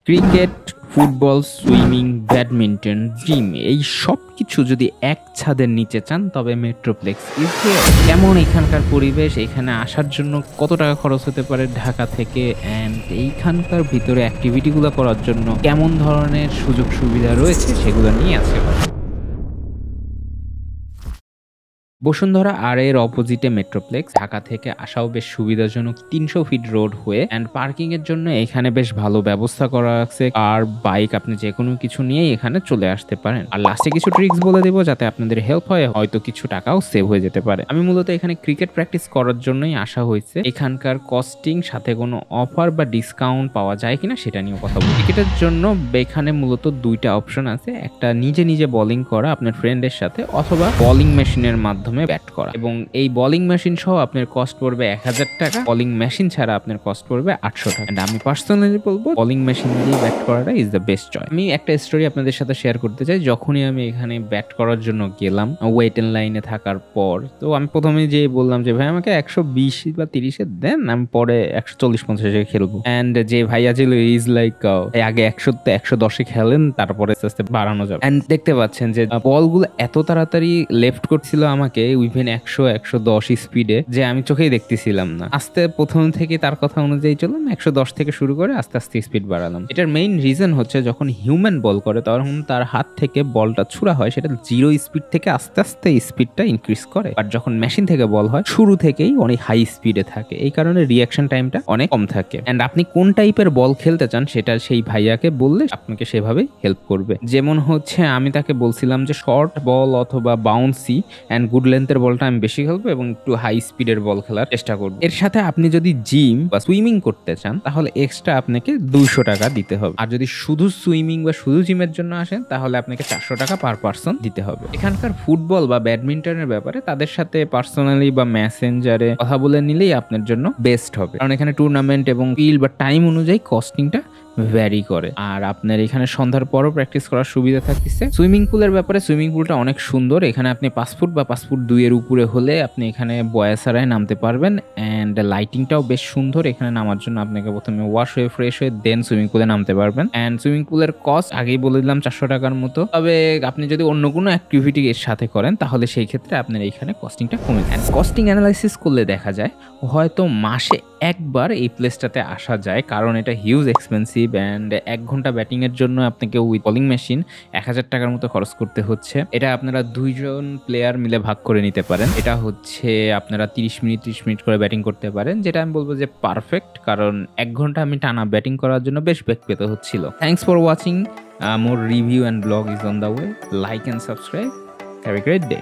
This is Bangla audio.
Cricket, football, swimming, badminton, gym এই সব কিছু যদি এক ছাদের নিচে চান তবে মেট্রোপ্লেক্স ইজ হিয়ার। কেমন এখানকার পরিবেশ, এখানে আসার জন্য কত টাকা খরচ হতে পারে ঢাকা থেকে, অ্যান্ড এইখানকার ভিতরে অ্যাক্টিভিটিগুলো করার জন্য কেমন ধরনের সুযোগ সুবিধা রয়েছে সেগুলো নিয়ে আছে। বসুন্ধরা আর এর অপোজিটে মেট্রোপ্লেক্স। ঢাকা থেকে আসাও বেশ সুবিধাজনক, 300 ফিট রোড হয়ে, অ্যান্ড পার্কিং এর জন্য এখানে বেশ ভালো ব্যবস্থা করা আছে। আর বাইক আপনি যে কোনো কিছু নিয়েই এখানে চলে আসতে পারেন। আর লাস্টে কিছু ট্রিক্স বলে দেবো যাতে আপনাদের হেল্প হয়, হয়তো কিছু টাকাও সেভ হয়ে যেতে পারে। আমি মূলত এখানে ক্রিকেট প্র্যাকটিস করার জন্যই আসা হয়েছে। এখানকার কস্টিং, সাথে কোনো অফার বা ডিসকাউন্ট পাওয়া যায় কিনা সেটা নিয়ে কথা বলি। ক্রিকেটের জন্য এখানে মূলত দুইটা অপশন আছে, একটা নিজে নিজে বোলিং করা আপনার ফ্রেন্ডের সাথে, অথবা বোলিং মেশিনের মাধ্যমে ব্যাট করা। এবং এই বোলিং মেশিন সহ আপনার কস্ট পড়বে 1000 টাকা, বোলিং মেশিন ছাড়া আপনার কস্ট পড়বে 800 টাকা। আমি পার্সোনালি বলবো বোলিং মেশিন দিয়ে ব্যাট করাটা ইজ দ্য বেস্ট চয়েস। আমি একটা স্টোরি আপনাদের সাথে শেয়ার করতে চাই। যখনই আমি এখানে ব্যাট করার জন্য গেলাম, ওয়েট এন্ড লাইনে থাকার পর, তো আমি প্রথমে যে বললাম যে ভাই আমাকে 120 বা 30 দেন, আমি পরে 140-50 খেলবো। এন্ড যে ভাইয়া ছিল ইজ লাইক আগে 110 খেলেন, তারপরে আস্তে আস্তে বাড়ানো যাবে। এন্ড দেখতে পাচ্ছেন যে বলগুলো এত তাড়াতাড়ি লেফট করছিল আমাকে উইভেন 100-110 স্পিডে, যে আমি চোখেই দেখতেছিলাম না। আস্তে প্রথম থেকে তার কথা অনুযায়ী চললাম, 110 থেকে শুরু করে আস্তে আস্তে স্পিড বাড়ালাম। এটার মেইন রিজন হচ্ছে যখন হিউম্যান বল করে তখন তার হাত থেকে বলটা ছুড়া হয়, সেটা 0 স্পিড থেকে আস্তে আস্তে স্পিডটা ইনক্রিজ করে। আর যখন মেশিন থেকে বল হয় শুরু থেকেই অনেক হাই স্পিডে থাকে, এই কারণে রিঅ্যাকশন টাইমটা অনেক কম থাকে। এন্ড আপনি কোন টাইপের বল খেলতে চান সেটা সেই ভাইয়াকে বললে আপনাকে সেভাবে হেল্প করবে। যেমন হচ্ছে আমি তাকে বলছিলাম যে শর্ট বল অথবা বাউন্সি অ্যান্ড গুড লেন্থের বলটা আমি বেশি খেলবো এবং একটু হাই স্পিডের বল খেলার চেষ্টা করবো। এর সাথে আপনি যদি জিম বা সুইমিং করতে চান তাহলে এক্সট্রা আপনাকে 200 টাকা দিতে হবে। আর যদি শুধু সুইমিং বা শুধু জিমের জন্য আসেন তাহলে আপনাকে 400 টাকা পার পার্সন দিতে হবে। এখানকার ফুটবল বা ব্যাডমিন্টনের ব্যাপারে তাদের সাথে পার্সোনালি বা মেসেঞ্জারে কথা বলে নিলেই আপনার জন্য বেস্ট হবে, কারণ এখানে টুর্নামেন্ট এবং ফিল্ড বা টাইম অনুযায়ী কস্টিংটা ভ্যারি করে। আর আপনার এখানে সন্ধ্যার পরও প্র্যাকটিস করার সুবিধা থাকতেছে। সুইমিং পুলের ব্যাপারে, সুইমিং পুলটা অনেক সুন্দর। এখানে আপনি 5 ফুট বা 5 ফুট 2 এর উপরে হলে আপনি এখানে বয়াসারায় নামতে পারবেন। অ্যান্ড লাইটিংটাও বেশ সুন্দর। এখানে নামার জন্য আপনাকে প্রথমে ওয়াশ হয়ে ফ্রেশ হয়ে দেন সুইমিং পুলে নামতে পারবেন। অ্যান্ড সুইমিং পুলের কস্ট আগেই বলে দিলাম 400 টাকার মতো। তবে আপনি যদি অন্য কোনো অ্যাক্টিভিটি এর সাথে করেন তাহলে সেই ক্ষেত্রে আপনার এখানে কস্টিংটা কমে যায়। কস্টিং অ্যানালাইসিস করলে দেখা যায় হয়তো মাসে একবার এই প্লেসটাতে আসা যায়, কারণ এটা হিউজ এক্সপেন্সিভ। অ্যান্ড 1 ঘন্টা ব্যাটিং এর জন্য আপনাকে উইথ বোলিং মেশিন 1000 টাকার মতো খরচ করতে হচ্ছে। এটা আপনারা 2 জন প্লেয়ার মিলে ভাগ করে নিতে পারেন। এটা হচ্ছে আপনারা 30 মিনিট করে ব্যাটিং করতে পারেন, যেটা আমি বলবো যে পারফেক্ট, কারণ 1 ঘন্টা আমি টানা ব্যাটিং করার জন্য বেশ বেগ পেতে হচ্ছিল। Thanks for watching. More review and blog is on the way. Like and subscribe. Have a great day.